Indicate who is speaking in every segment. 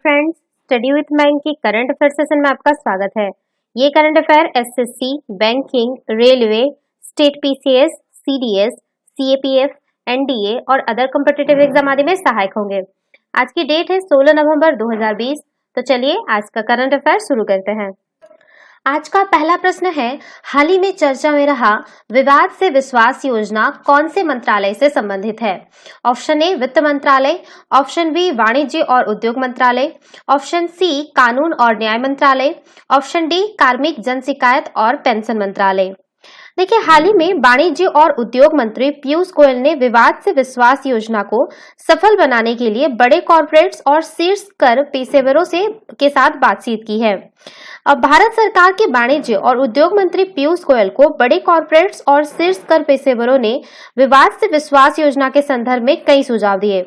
Speaker 1: Friends, study with bank की current affair session में आपका स्वागत है। ये current affair SSC, banking, railway, state PCS, CDS, CAPF, NDA और अदर कॉम्पिटिटिव एग्जाम आदि में सहायक होंगे। आज की डेट है 16 नवंबर 2020। तो चलिए आज का करंट अफेयर शुरू करते हैं। आज का पहला प्रश्न है, हाल ही में चर्चा में रहा विवाद से विश्वास योजना कौन से मंत्रालय से संबंधित है? ऑप्शन ए वित्त मंत्रालय, ऑप्शन बी वाणिज्य और उद्योग मंत्रालय, ऑप्शन सी कानून और न्याय मंत्रालय, ऑप्शन डी कार्मिक जन शिकायत और पेंशन मंत्रालय। देखिए, हाल ही में वाणिज्य और उद्योग मंत्री पीयूष गोयल ने विवाद से विश्वास योजना को सफल बनाने के लिए बड़े कॉर्पोरेट्स और शीर्ष कर पेशेवरों के साथ बातचीत की है। अब भारत सरकार के वाणिज्य और उद्योग मंत्री पीयूष गोयल को बड़े कॉर्पोरेट्स और शीर्ष कर पेशेवरों ने विवाद से विश्वास योजना के संदर्भ में कई सुझाव दिए।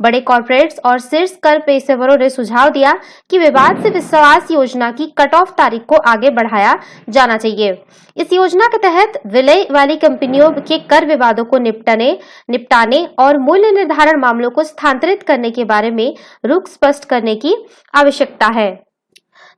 Speaker 1: बड़े कॉर्पोरेट्स और शीर्ष कर पेशेवरों ने सुझाव दिया कि विवाद से विश्वास योजना की कट ऑफ तारीख को आगे बढ़ाया जाना चाहिए। इस योजना के तहत विलय वाली कंपनियों के कर विवादों को निपटाने और मूल्य निर्धारण मामलों को स्थानांतरित करने के बारे में रुख स्पष्ट करने की आवश्यकता है।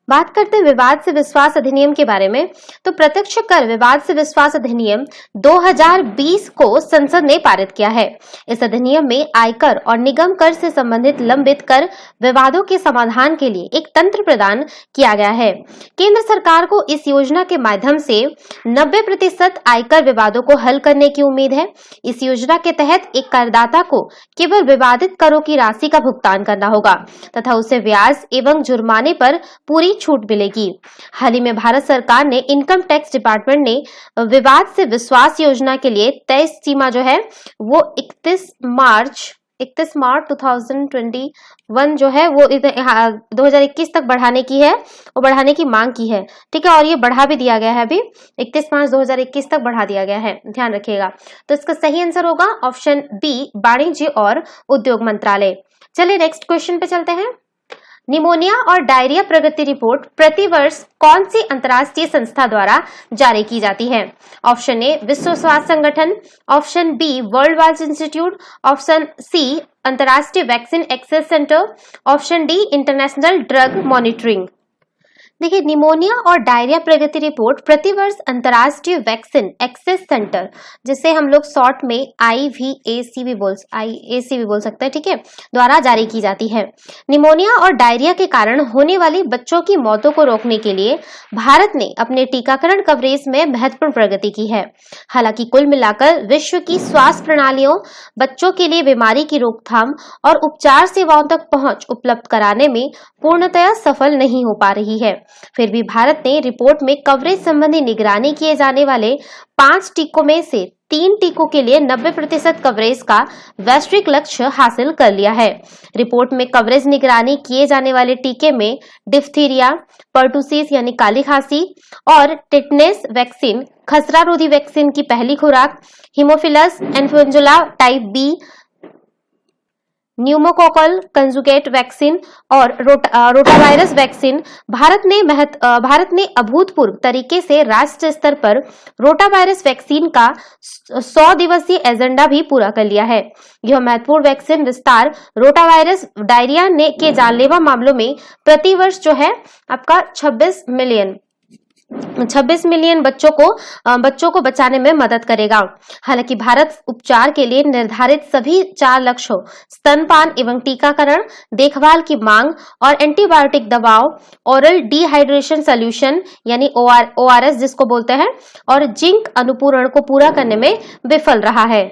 Speaker 1: बात करते हैं विवाद से विश्वास अधिनियम के बारे में। तो प्रत्यक्ष कर विवाद से विश्वास अधिनियम 2020 को संसद ने पारित किया है। इस अधिनियम में आयकर और निगम कर से संबंधित लंबित कर विवादों के समाधान के लिए एक तंत्र प्रदान किया गया है। केंद्र सरकार को इस योजना के माध्यम से 90% आयकर विवादों को हल करने की उम्मीद है। इस योजना के तहत एक करदाता को केवल विवादित करों की राशि का भुगतान करना होगा तथा उसे ब्याज एवं जुर्माने पर पूरी छूट मिलेगी। हाल ही में भारत सरकार ने इनकम टैक्स डिपार्टमेंट ने विवाद से विश्वास योजना के लिए तय सीमा जो है वो 31 मार्च 2021 जो है वो 2021 तक बढ़ाने की है और बढ़ाने की मांग की है। ठीक है, और ये बढ़ा भी दिया गया है, अभी 31 मार्च 2021 तक बढ़ा दिया गया है, ध्यान रखिएगा। तो इसका सही आंसर होगा ऑप्शन बी वाणिज्य और उद्योग मंत्रालय। चलिए नेक्स्ट क्वेश्चन पे चलते हैं। निमोनिया और डायरिया प्रगति रिपोर्ट प्रतिवर्ष कौन सी अंतर्राष्ट्रीय संस्था द्वारा जारी की जाती है? ऑप्शन ए विश्व स्वास्थ्य संगठन, option B world wide institute, option C अंतर्राष्ट्रीय vaccine access centre, option D international drug monitoring. देखिए, निमोनिया और डायरिया प्रगति रिपोर्ट प्रतिवर्ष अंतर्राष्ट्रीय वैक्सीन एक्सेस सेंटर, जिसे हम लोग शॉर्ट में IVAC भी बोल सकते हैं, ठीक है, द्वारा जारी की जाती है। निमोनिया और डायरिया के कारण होने वाली बच्चों की मौतों को रोकने के लिए भारत ने अपने टीकाकरण कवरेज में महत्वपूर्ण प्रगति की है। हालांकि कुल मिलाकर विश्व की स्वास्थ्य प्रणालियों बच्चों के लिए बीमारी की रोकथाम और उपचार सेवाओं तक पहुंच उपलब्ध कराने में पूर्णतया सफल नहीं हो पा रही है। फिर भी भारत ने रिपोर्ट में कवरेज संबंधी निगरानी किए जाने वाले 5 टीकों में से 3 टीकों के लिए 90% कवरेज का वैश्विक लक्ष्य हासिल कर लिया है। रिपोर्ट में कवरेज निगरानी किए जाने वाले टीके में डिफ्थीरिया, पर्टुसिस यानी काली खांसी और टिटनेस वैक्सीन, खसरा रोधी वैक्सीन की पहली खुराक, haemophilus influenza type B, pneumococcal conjugate vaccine और रोटावायरस वैक्सीन। भारत ने अभूतपूर्व तरीके से राष्ट्रीय स्तर पर रोटावायरस वैक्सीन का 100 दिवसीय एजेंडा भी पूरा कर लिया है। यह महत्वपूर्ण वैक्सीन विस्तार रोटावायरस डायरिया के जानलेवा मामलों में प्रतिवर्ष जो है आपका 26 मिलियन बच्चों को बचाने में मदद करेगा। हालांकि भारत उपचार के लिए निर्धारित सभी 4 लक्ष्यों स्तनपान एवं टीकाकरण, देखभाल की मांग और एंटीबायोटिक दवाओं, ओरल डिहाइड्रेशन सोल्यूशन यानी ORS जिसको बोलते हैं, और जिंक अनुपूरण को पूरा करने में विफल रहा है।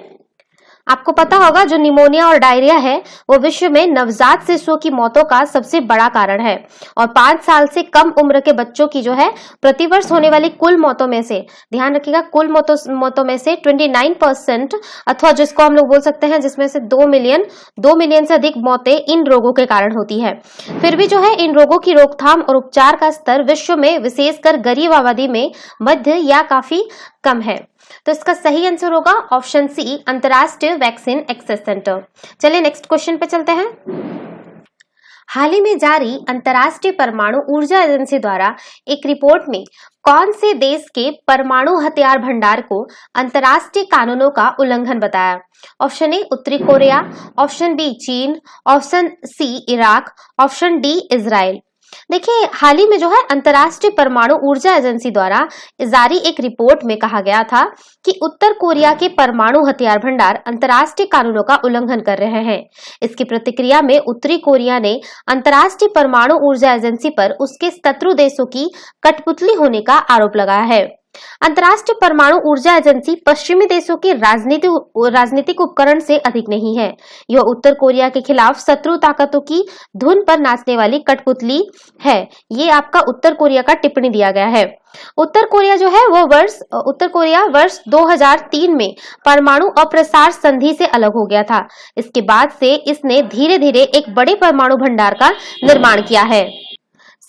Speaker 1: आपको पता होगा जो निमोनिया और डायरिया है वो विश्व में नवजात शिशुओं की मौतों का सबसे बड़ा कारण है और 5 साल से कम उम्र के बच्चों की जो है प्रतिवर्ष होने वाली कुल मौतों में से, ध्यान रखिएगा, कुल मौतों में से 29% अथवा जिसको हम लोग बोल सकते हैं जिसमें से 2 मिलियन से अधिक मौतें इन रोगों के कारण होती है। फिर भी जो है इन रोगों की रोकथाम और उपचार का स्तर विश्व में विशेषकर गरीब आबादी में मध्य या काफी कम है। तो इसका सही आंसर होगा ऑप्शन सी अंतर्राष्ट्रीय वैक्सीन एक्सेस सेंटर। चलिए नेक्स्ट क्वेश्चन पे चलते हैं। हाल ही में जारी अंतर्राष्ट्रीय परमाणु ऊर्जा एजेंसी द्वारा एक रिपोर्ट में कौन से देश के परमाणु हथियार भंडार को अंतर्राष्ट्रीय कानूनों का उल्लंघन बताया? ऑप्शन ए उत्तरी कोरिया, ऑप्शन बी चीन, option C Iraq, option D Israel. देखिए, हाल ही में जो है अंतर्राष्ट्रीय परमाणु ऊर्जा एजेंसी द्वारा जारी एक रिपोर्ट में कहा गया था कि उत्तर कोरिया के परमाणु हथियार भंडार अंतर्राष्ट्रीय कानूनों का उल्लंघन कर रहे हैं। इसकी प्रतिक्रिया में उत्तरी कोरिया ने अंतर्राष्ट्रीय परमाणु ऊर्जा एजेंसी पर उसके शत्रु देशों की कठपुतली होने का आरोप लगाया है। अंतर्राष्ट्रीय परमाणु ऊर्जा एजेंसी पश्चिमी देशों के राजनीतिक उपकरण से अधिक नहीं है। यह उत्तर कोरिया के खिलाफ शत्रु ताकतों की धुन पर नाचने वाली कठपुतली है। ये आपका उत्तर कोरिया का टिप्पणी दिया गया है। उत्तर कोरिया जो है वो वर्ष 2003 में परमाणु अप्रसार संधि से अलग हो गया था। इसके बाद से इसने धीरे धीरे एक बड़े परमाणु भंडार का निर्माण किया है।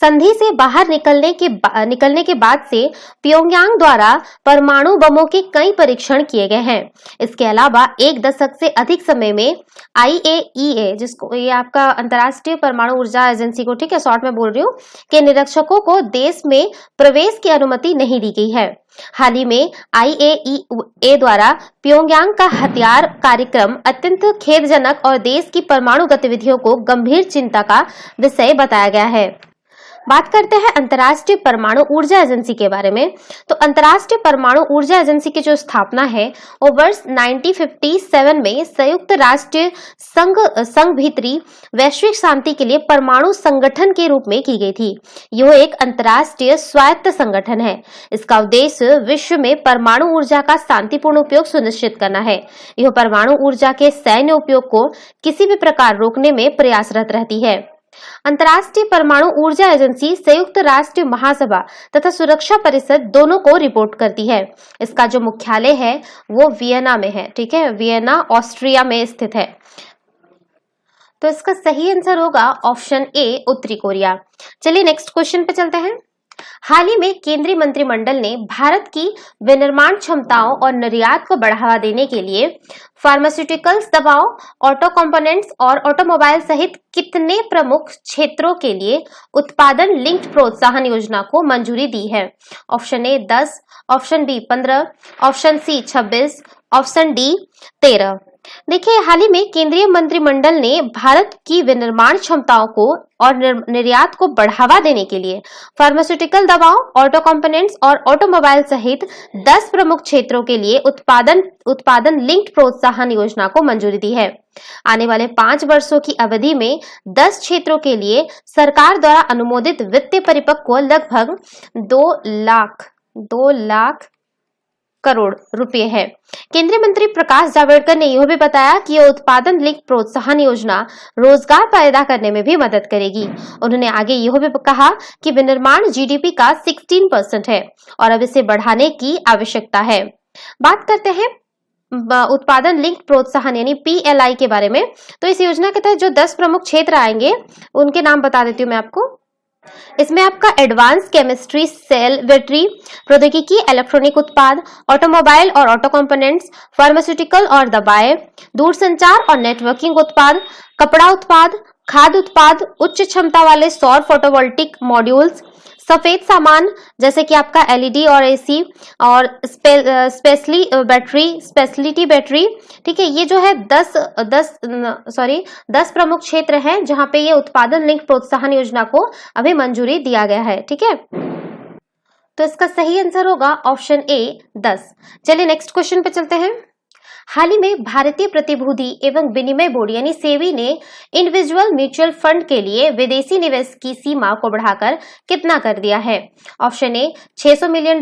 Speaker 1: संधि से बाहर निकलने के बाद से प्योंगयांग द्वारा परमाणु बमों के कई परीक्षण किए गए हैं। इसके अलावा एक दशक से अधिक समय में IAEA, जिसको ये आपका अंतर्राष्ट्रीय परमाणु ऊर्जा एजेंसी को, ठीक है, शॉर्ट में बोल रही हूँ, के निरीक्षकों को देश में प्रवेश की अनुमति नहीं दी गई है। हाल ही में IAEA द्वारा प्योंगयांग का हथियार कार्यक्रम अत्यंत खेदजनक और देश की परमाणु गतिविधियों को गंभीर चिंता का विषय बताया गया है। बात करते हैं अंतर्राष्ट्रीय परमाणु ऊर्जा एजेंसी के बारे में। तो अंतर्राष्ट्रीय परमाणु ऊर्जा एजेंसी की जो स्थापना है वो वर्ष 1957 में संयुक्त राष्ट्र संघ भीतरी वैश्विक शांति के लिए परमाणु संगठन के रूप में की गई थी। यह एक अंतर्राष्ट्रीय स्वायत्त संगठन है। इसका उद्देश्य विश्व में परमाणु ऊर्जा का शांतिपूर्ण उपयोग सुनिश्चित करना है। यह परमाणु ऊर्जा के सैन्य उपयोग को किसी भी प्रकार रोकने में प्रयासरत रहती है। अंतर्राष्ट्रीय परमाणु ऊर्जा एजेंसी संयुक्त राष्ट्र महासभा तथा सुरक्षा परिषद दोनों को रिपोर्ट करती है। इसका जो मुख्यालय है वो वियना में है, ठीक है, वियना ऑस्ट्रिया में स्थित है। तो इसका सही आंसर होगा ऑप्शन ए उत्तरी कोरिया। चलिए नेक्स्ट क्वेश्चन पे चलते हैं। हाल ही में केंद्रीय मंत्रिमंडल ने भारत की विनिर्माण क्षमताओं और निर्यात को बढ़ावा देने के लिए फार्मास्यूटिकल्स दवाओं, ऑटो कंपोनेंट्स और ऑटोमोबाइल सहित कितने प्रमुख क्षेत्रों के लिए उत्पादन लिंक्ड प्रोत्साहन योजना को मंजूरी दी है? Option A 10, option B 15, option C 26, option D 13। देखिए, हाल ही में केंद्रीय मंत्रिमंडल ने भारत की विनिर्माण क्षमताओं को और निर्यात को बढ़ावा देने के लिए फार्मास्यूटिकल दवाओं, ऑटो कंपोनेंट्स और ऑटोमोबाइल सहित 10 प्रमुख क्षेत्रों के लिए उत्पादन लिंक्ड प्रोत्साहन योजना को मंजूरी दी है। आने वाले 5 वर्षों की अवधि में 10 क्षेत्रों के लिए सरकार द्वारा अनुमोदित वित्तीय परिपक्व लगभग 2 लाख करोड़ रुपए है। केंद्रीय मंत्री प्रकाश जावड़ेकर ने यह भी बताया कि यह उत्पादन लिंक प्रोत्साहन योजना रोजगार पैदा करने में भी मदद करेगी। उन्होंने आगे यह भी कहा कि विनिर्माण GDP का 16% है और अब इसे बढ़ाने की आवश्यकता है। बात करते हैं उत्पादन लिंक प्रोत्साहन यानी PLI के बारे में। तो इस योजना के तहत जो 10 प्रमुख क्षेत्र आएंगे उनके नाम बता देती हूँ मैं आपको। इसमें आपका एडवांस केमिस्ट्री, सेल बैटरी प्रौद्योगिकी, इलेक्ट्रॉनिक उत्पाद, ऑटोमोबाइल और ऑटो कंपोनेंट्स, फार्मास्यूटिकल और दवाएं, दूरसंचार और नेटवर्किंग उत्पाद, कपड़ा उत्पाद, खाद्य उत्पाद, उच्च क्षमता वाले सौर फोटोवोल्टिक मॉड्यूल्स, सफेद सामान जैसे कि आपका LED और AC और स्पेशलिटी बैटरी, ठीक है। ये जो है 10 प्रमुख क्षेत्र हैं जहां पे ये उत्पादन लिंक प्रोत्साहन योजना को अभी मंजूरी दिया गया है, ठीक है। तो इसका सही आंसर होगा ऑप्शन ए 10। चलिए नेक्स्ट क्वेश्चन पे चलते हैं। हाल ही में भारतीय प्रतिभूति एवं विनिमय बोर्ड यानी सेबी ने इंडिविजुअल म्यूचुअल फंड के लिए विदेशी निवेश की सीमा को बढ़ाकर कितना कर दिया है? Option A $600 million,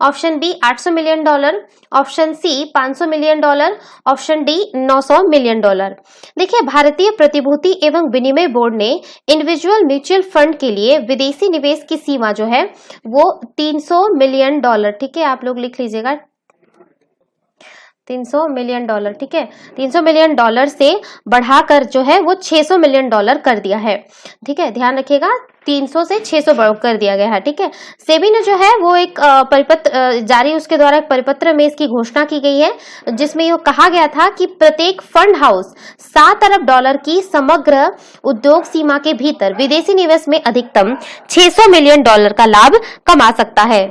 Speaker 1: option B $800 million, option C $500 million, option D $900 million. देखिए, भारतीय प्रतिभूति एवं विनिमय बोर्ड ने इंडिविजुअल म्यूचुअल फंड के लिए विदेशी निवेश की सीमा जो है वो $300 मिलियन, ठीक है, आप लोग लिख लीजिएगा $300 मिलियन, ठीक है। $300 मिलियन से बढ़ाकर जो है वो $600 मिलियन कर दिया है, ठीक है। ध्यान रखिएगा, 300 से 600 कर दिया गया है, ठीक है। सेबी ने जो है वो एक परिपत्र जारी, उसके द्वारा एक परिपत्र में इसकी घोषणा की गई है, जिसमें यह कहा गया था कि प्रत्येक फंड हाउस $7 अरब की समग्र उद्योग सीमा के भीतर विदेशी निवेश में अधिकतम $600 मिलियन का लाभ कमा सकता है।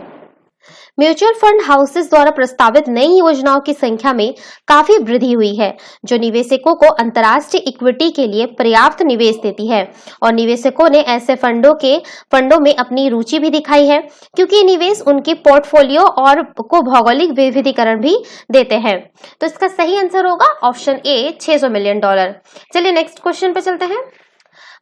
Speaker 1: म्यूचुअल फंड हाउसेस द्वारा प्रस्तावित नई योजनाओं की संख्या में काफी वृद्धि हुई है, जो निवेशकों को अंतर्राष्ट्रीय इक्विटी के लिए पर्याप्त निवेश देती है, और निवेशकों ने ऐसे फंडों में अपनी रुचि भी दिखाई है, क्योंकि निवेश उनके पोर्टफोलियो और को भौगोलिक विविधीकरण भी देते हैं। तो इसका सही आंसर होगा ऑप्शन ए, $600 मिलियन। चलिए नेक्स्ट क्वेश्चन पे चलते हैं।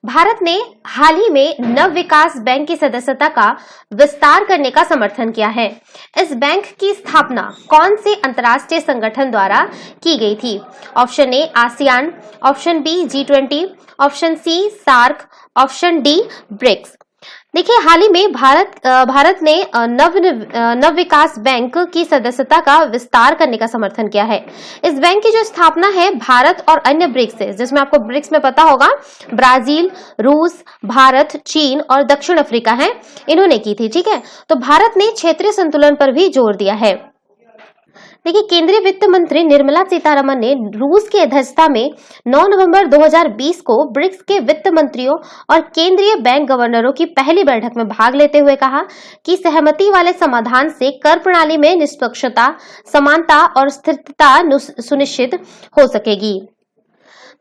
Speaker 1: भारत ने हाल ही में नव विकास बैंक की सदस्यता का विस्तार करने का समर्थन किया है। इस बैंक की स्थापना कौन से अंतर्राष्ट्रीय संगठन द्वारा की गई थी? Option A ASEAN, option B G20, option C SAARC, option D BRICS. देखिए, हाल ही में भारत ने नव विकास बैंक की सदस्यता का विस्तार करने का समर्थन किया है। इस बैंक की जो स्थापना है भारत और अन्य ब्रिक्स से, जिसमें आपको ब्रिक्स में पता होगा ब्राजील, रूस, भारत, चीन और दक्षिण अफ्रीका है, इन्होंने की थी, ठीक है। तो भारत ने क्षेत्रीय संतुलन पर भी जोर दिया है। देखिए, केंद्रीय वित्त मंत्री निर्मला सीतारमण ने रूस की अध्यक्षता में 9 नवंबर 2020 को ब्रिक्स के वित्त मंत्रियों और केंद्रीय बैंक गवर्नरों की पहली बैठक में भाग लेते हुए कहा कि सहमति वाले समाधान से कर प्रणाली में निष्पक्षता, समानता और स्थिरता सुनिश्चित हो सकेगी।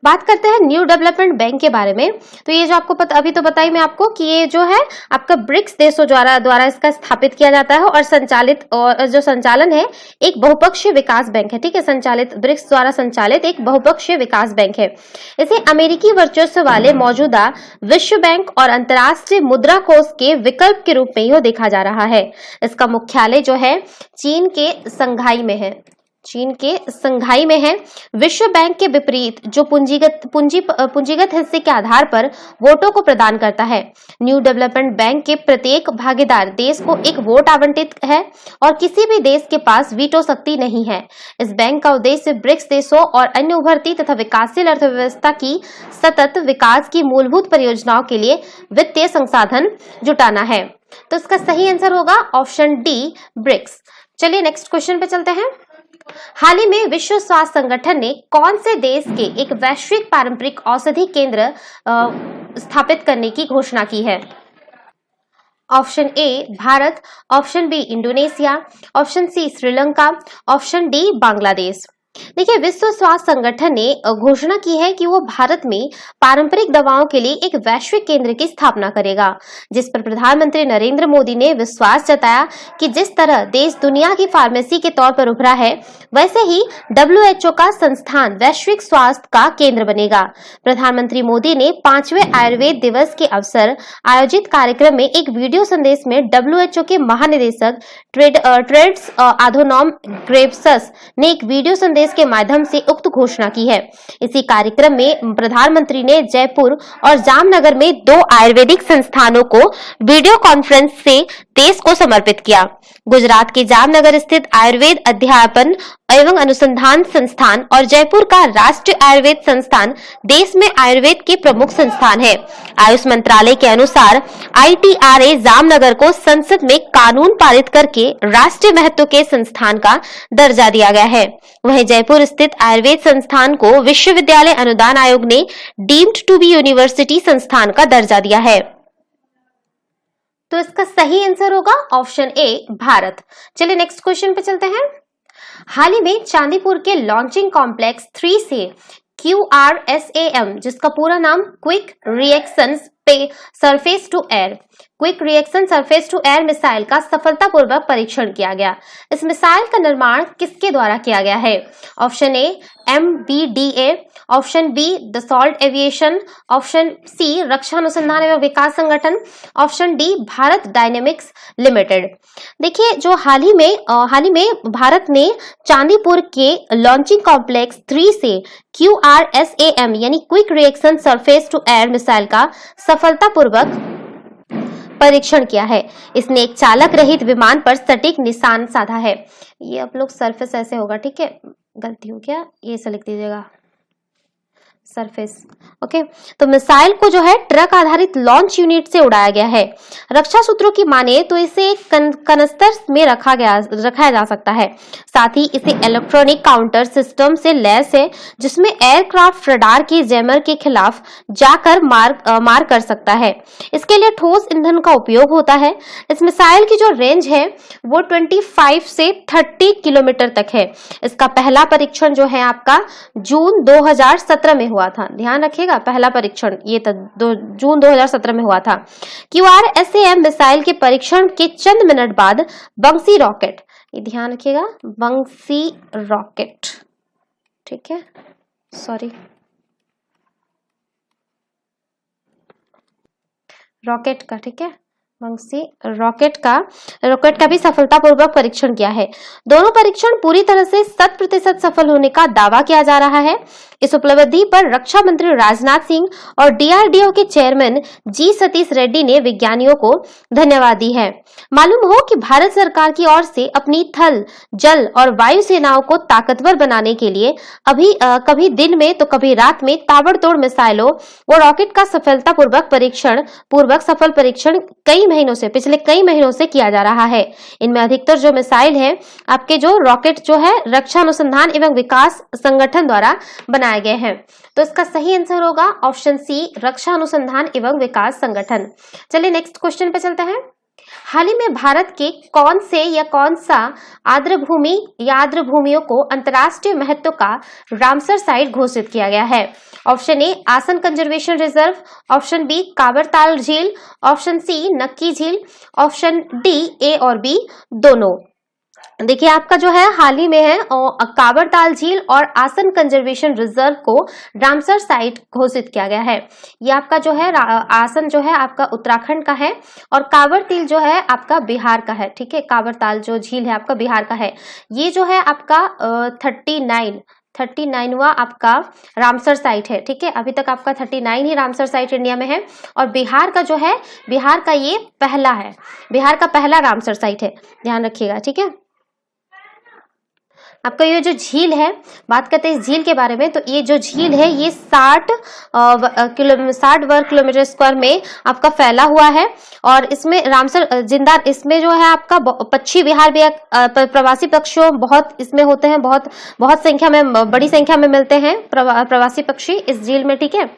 Speaker 1: बात करते हैं न्यू डेवलपमेंट बैंक के बारे में। तो ये जो आपको अभी तो बताई मैं आपको कि ये जो है आपका ब्रिक्स देशों द्वारा इसका स्थापित किया जाता है और जो संचालन है एक बहुपक्षीय विकास बैंक है, ठीक है। ब्रिक्स द्वारा संचालित एक बहुपक्षीय विकास बैंक है। इसे अमेरिकी वर्चस्व वाले मौजूदा विश्व बैंक और अंतर्राष्ट्रीय मुद्रा कोष के विकल्प के रूप में यह देखा जा रहा है। इसका मुख्यालय जो है चीन के संघाई में है। विश्व बैंक के विपरीत जो पूंजीगत हिस्से के आधार पर वोटों को प्रदान करता है, न्यू डेवलपमेंट बैंक के प्रत्येक भागीदार देश को एक वोट आवंटित है और किसी भी देश के पास वीटो शक्ति नहीं है। इस बैंक का उद्देश्य ब्रिक्स देशों और अन्य उभरती तथा विकासशील अर्थव्यवस्था की सतत विकास की मूलभूत परियोजनाओं के लिए वित्तीय संसाधन जुटाना है। तो इसका सही आंसर होगा ऑप्शन डी, ब्रिक्स। चलिए नेक्स्ट क्वेश्चन पे चलते हैं। हाल ही में विश्व स्वास्थ्य संगठन ने कौन से देश के एक वैश्विक पारंपरिक औषधि केंद्र स्थापित करने की घोषणा की है? Option A Bharat, option B Indonesia, option C Sri Lanka, option D Bangladesh. देखिए, विश्व स्वास्थ्य संगठन ने घोषणा की है कि वो भारत में पारंपरिक दवाओं के लिए एक वैश्विक केंद्र की स्थापना करेगा, जिस पर प्रधानमंत्री नरेंद्र मोदी ने विश्वास जताया कि जिस तरह देश दुनिया की फार्मेसी के तौर पर उभरा है, वैसे ही WHO का संस्थान वैश्विक स्वास्थ्य का केंद्र बनेगा। प्रधानमंत्री मोदी ने 5वें आयुर्वेद दिवस के अवसर आयोजित कार्यक्रम में एक वीडियो संदेश में WHO के महानिदेशक टेड्रोस अधानोम घेब्रेयेसस ने एक वीडियो संदेश के माध्यम से उक्त घोषणा की है। इसी कार्यक्रम में प्रधानमंत्री ने जयपुर और जामनगर में 2 आयुर्वेदिक संस्थानों को वीडियो कॉन्फ्रेंस से देश को समर्पित किया। गुजरात के जामनगर स्थित आयुर्वेद अध्यापन एवं अनुसंधान संस्थान और जयपुर का राष्ट्रीय आयुर्वेद संस्थान देश में आयुर्वेद के प्रमुख संस्थान है। आयुष मंत्रालय के अनुसार ITRA जामनगर को संसद में कानून पारित करके राष्ट्रीय महत्व के संस्थान का दर्जा दिया गया है। वहीं जयपुर स्थित आयुर्वेद संस्थान को विश्वविद्यालय अनुदान आयोग ने डीम्ड टू बी यूनिवर्सिटी संस्थान का दर्जा दिया है। तो इसका सही आंसर होगा ऑप्शन ए, भारत। चलिए नेक्स्ट क्वेश्चन पे चलते हैं। हाल ही में चांदीपुर के लॉन्चिंग कॉम्प्लेक्स 3 से QRSAM, जिसका पूरा नाम quick reaction surface to air missile का सफलतापूर्वक परीक्षण किया गया। इस मिसाइल का निर्माण किसके द्वारा किया गया है? Option A MBDA, option B Dassault aviation, option C रक्षा अनुसंधान एवं विकास संगठन, option D Bharat dynamics limited. देखिए, जो हाल ही में भारत ने चांदीपुर के लॉन्चिंग कॉम्प्लेक्स 3 से QRSAM यानी quick reaction surface to air missile का सफलतापूर्वक परीक्षण किया है। इसने एक चालक रहित विमान पर सटीक निशान साधा है। ये आप लोग सरफेस ऐसे होगा, ठीक है, गलती हो गया, ये से लिख दीजिएगा सरफेस। ओके, तो मिसाइल को जो है ट्रक आधारित लॉन्च यूनिट से उड़ाया गया है। रक्षा सूत्रों की माने तो इसे एक कनस्तर में रखाया जा सकता है। साथ ही इसे इलेक्ट्रॉनिक काउंटर सिस्टम से लैस है, जिसमें एयरक्राफ्ट रडार के जैमर के खिलाफ जाकर मार कर सकता है। इसके लिए ठोस ईंधन का उपयोग होता है। इस मिसाइल की जो रेंज है वो 25 से 30 किलोमीटर तक है। इसका पहला परीक्षण जो है आपका जून 2017 में हुआ था। ध्यान रखिएगा, पहला परीक्षण ये जून 2017 में हुआ था। QRSAM मिसाइल के परीक्षण के चंद मिनट बाद बंसी रॉकेट, ये ध्यान रखिएगा, बंसी रॉकेट, ठीक है, सॉरी, रॉकेट का, ठीक है, बंसी रॉकेट का भी सफलतापूर्वक परीक्षण किया है। दोनों परीक्षण पूरी तरह से 100% सफल होने का दावा किया जा रहा है। इस उपलब्धि पर रक्षा मंत्री राजनाथ सिंह और DRDO के चेयरमैन जी सतीश रेड्डी ने विज्ञानियों को धन्यवाद दी है। मालूम हो कि भारत सरकार की ओर से अपनी थल, जल और वायु सेनाओं को ताकतवर बनाने के लिए कभी दिन में तो कभी रात में ताबड़तोड़ मिसाइलों व रॉकेट का सफल परीक्षण पिछले कई महीनों से किया जा रहा है। इनमें अधिकतर जो मिसाइल है आपके जो रॉकेट जो है रक्षा अनुसंधान एवं विकास संगठन द्वारा बनाए गए हैं। तो इसका सही आंसर होगा ऑप्शन सी, रक्षा अनुसंधान एवं विकास संगठन। चलिए नेक्स्ट क्वेश्चन पे चलते हैं। हाल ही में भारत के कौन सा आर्द्रभूमियों को अंतर्राष्ट्रीय महत्व का रामसर साइट घोषित किया गया है? ऑप्शन ए आसन कंजर्वेशन रिजर्व, ऑप्शन बी कावरताल झील, ऑप्शन सी नक्की झील, ऑप्शन डी ए और बी दोनों। देखिए आपका जो है हाल ही में है कावरताल झील और आसन कंजर्वेशन रिजर्व को रामसर साइट घोषित किया गया है। ये आपका जो है आसन जो है आपका उत्तराखंड का है और कावरताल जो है आपका बिहार का है, ठीक है, कावरताल जो झील है आपका बिहार का है। ये जो है आपका 39वां आपका रामसर साइट है, ठीक है, अभी तक आपका 39 ही रामसर साइट इंडिया में है और बिहार का जो है बिहार का ये पहला है, बिहार का पहला रामसर साइट है, ध्यान रखिएगा, ठीक है। आपका ये जो झील है, बात करते हैं इस झील के बारे में, तो ये जो झील है ये 60 वर्ग किलोमीटर स्क्वायर में आपका फैला हुआ है और इसमें रामसर जिंदाल, इसमें जो है आपका पक्षी विहार भी प्रवासी पक्षियों बहुत इसमें होते हैं, बहुत संख्या में, बड़ी संख्या में मिलते हैं प्रवासी पक्षी इस झील में, ठीक है।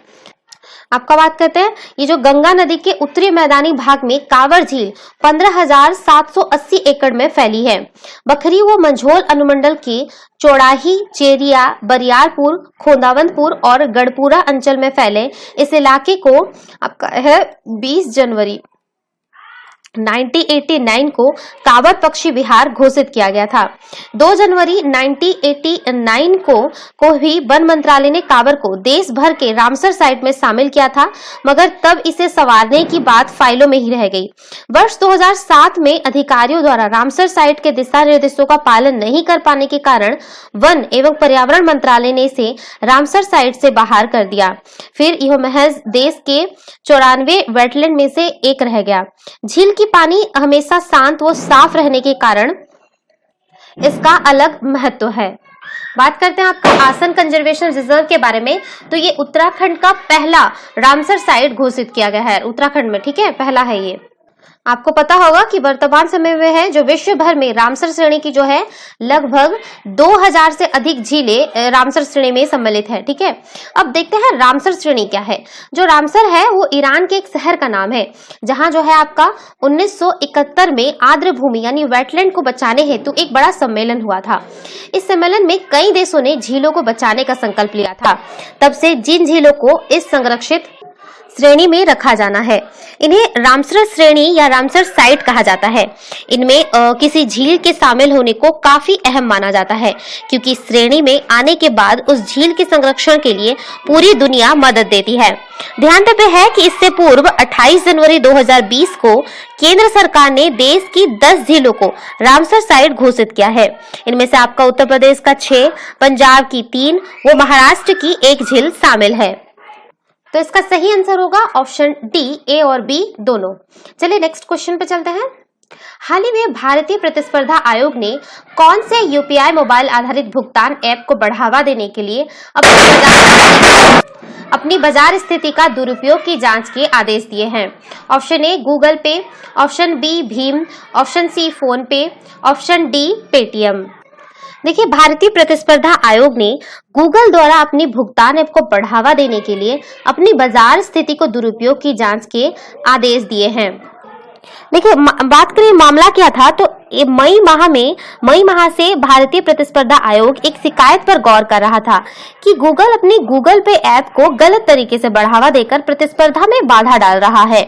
Speaker 1: आपका बात करते हैं ये जो गंगा नदी के उत्तरी मैदानी भाग में कांवर झील 15,780 एकड़ में फैली है। बखरी व मंझोल अनुमंडल के चौड़ाही, चेरिया, बरियारपुर, खोंदावंतपुर और गढ़पुरा अंचल में फैले इस इलाके को आपका है 20 जनवरी 1989 को कांवर पक्षी विहार घोषित किया गया था। 2 जनवरी 1989 को भी वन मंत्रालय ने कांवर को देश भर के रामसर साइट में शामिल किया था, मगर तब इसे संवारने की बात फाइलों में ही रह गई। वर्ष 2007 में अधिकारियों द्वारा रामसर साइट के दिशा निर्देशों का पालन नहीं कर पाने के कारण वन एवं पर्यावरण मंत्रालय ने इसे रामसर साइट से बाहर कर दिया। फिर यह महज देश के 94 वेटलैंड में से एक रह गया। झील की पानी हमेशा शांत व साफ रहने के कारण इसका अलग महत्व है। बात करते हैं आपका आसन कंजर्वेशन रिजर्व के बारे में, तो ये उत्तराखंड का पहला रामसर साइट घोषित किया गया है उत्तराखंड में, ठीक है, पहला है ये। आपको पता होगा कि वर्तमान समय में है जो विश्व भर में रामसर श्रेणी की जो है लगभग 2000 से अधिक झीलें रामसर श्रेणी में सम्मिलित है, ठीक है। अब देखते हैं रामसर श्रेणी क्या है। जो रामसर है वो ईरान के एक शहर का नाम है, जहां जो है आपका 1971 में आर्द्रभूमि यानी वेटलैंड को बचाने हेतु एक बड़ा सम्मेलन हुआ था। इस सम्मेलन में कई देशों ने झीलों को बचाने का संकल्प लिया था। तब से जिन झीलों को इस संरक्षित श्रेणी में रखा जाना है, इन्हें रामसर श्रेणी या रामसर साइट कहा जाता है। इनमें किसी झील के शामिल होने को काफी अहम माना जाता है, क्योंकि श्रेणी में आने के बाद उस झील के संरक्षण के लिए पूरी दुनिया मदद देती है। ध्यातव्य है कि इससे पूर्व 28 जनवरी 2020 को केंद्र सरकार ने देश की 10 झीलों को रामसर साइट घोषित किया है। इनमें से आपका उत्तर प्रदेश का 6, पंजाब की 3 व महाराष्ट्र की 1 झील शामिल है। तो इसका सही आंसर होगा ऑप्शन डी, ए और बी दोनों। चलिए नेक्स्ट क्वेश्चन पे चलते हैं। हाल ही में भारतीय प्रतिस्पर्धा आयोग ने कौन से यूपीआई मोबाइल आधारित भुगतान ऐप को बढ़ावा देने के लिए अपनी बाजार स्थिति का दुरुपयोग की जांच के आदेश दिए हैं? Option A Google Pay, option B भीम, option C PhonePe, option D Paytm. देखिए, भारतीय प्रतिस्पर्धा आयोग ने गूगल द्वारा अपनी भुगतान ऐप को बढ़ावा देने के लिए अपनी बाजार स्थिति को दुरुपयोग की जांच के आदेश दिए हैं। देखिए, बात करें मामला क्या था, तो मई माह से भारतीय प्रतिस्पर्धा आयोग एक शिकायत पर गौर कर रहा था कि गूगल अपनी गूगल पे ऐप को गलत तरीके से बढ़ावा देकर प्रतिस्पर्धा में बाधा डाल रहा है।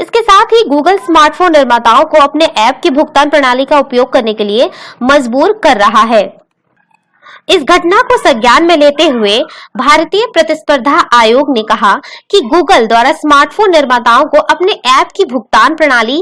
Speaker 1: इसके साथ ही गूगल स्मार्टफोन निर्माताओं को अपने ऐप की भुगतान प्रणाली का उपयोग करने के लिए मजबूर कर रहा है। इस घटना को संज्ञान में लेते हुए भारतीय प्रतिस्पर्धा आयोग ने कहा कि गूगल द्वारा स्मार्टफोन निर्माताओं को अपने ऐप की भुगतान प्रणाली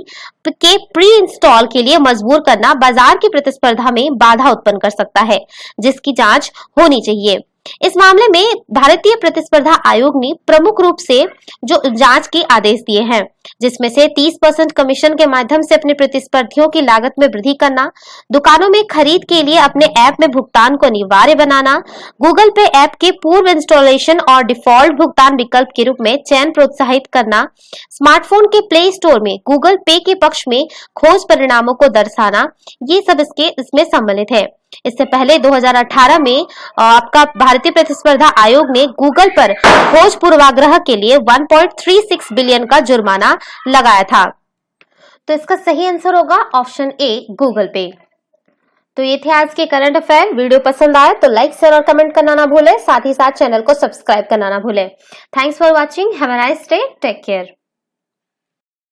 Speaker 1: के प्री इंस्टॉल के लिए मजबूर करना बाजार की प्रतिस्पर्धा में बाधा उत्पन्न कर सकता है, जिसकी जांच होनी चाहिए। इस मामले में भारतीय प्रतिस्पर्धा आयोग ने प्रमुख रूप से जो जांच के आदेश दिए हैं, जिसमें से 30% कमीशन के माध्यम से अपने प्रतिस्पर्धियों की लागत में वृद्धि करना, दुकानों में खरीद के लिए अपने ऐप में भुगतान को अनिवार्य बनाना, गूगल पे ऐप के पूर्व इंस्टॉलेशन और डिफॉल्ट भुगतान विकल्प के रूप में चयन प्रोत्साहित करना, स्मार्टफोन के प्ले स्टोर में गूगल पे के पक्ष में खोज परिणामों को दर्शाना, ये सब इसमें सम्मिलित है। इससे पहले 2018 में आपका भारतीय प्रतिस्पर्धा आयोग ने गूगल पर खोज पूर्वाग्रह के लिए 1.36 बिलियन का जुर्माना लगाया था। तो इसका सही आंसर होगा ऑप्शन ए गूगल पे। तो ये थे आज के करंट अफेयर। वीडियो पसंद आए तो लाइक, शेयर और कमेंट करना ना भूलें, साथ ही साथ चैनल को सब्सक्राइब करना ना भूलें। Thanks for watching. Have a nice day. Take care.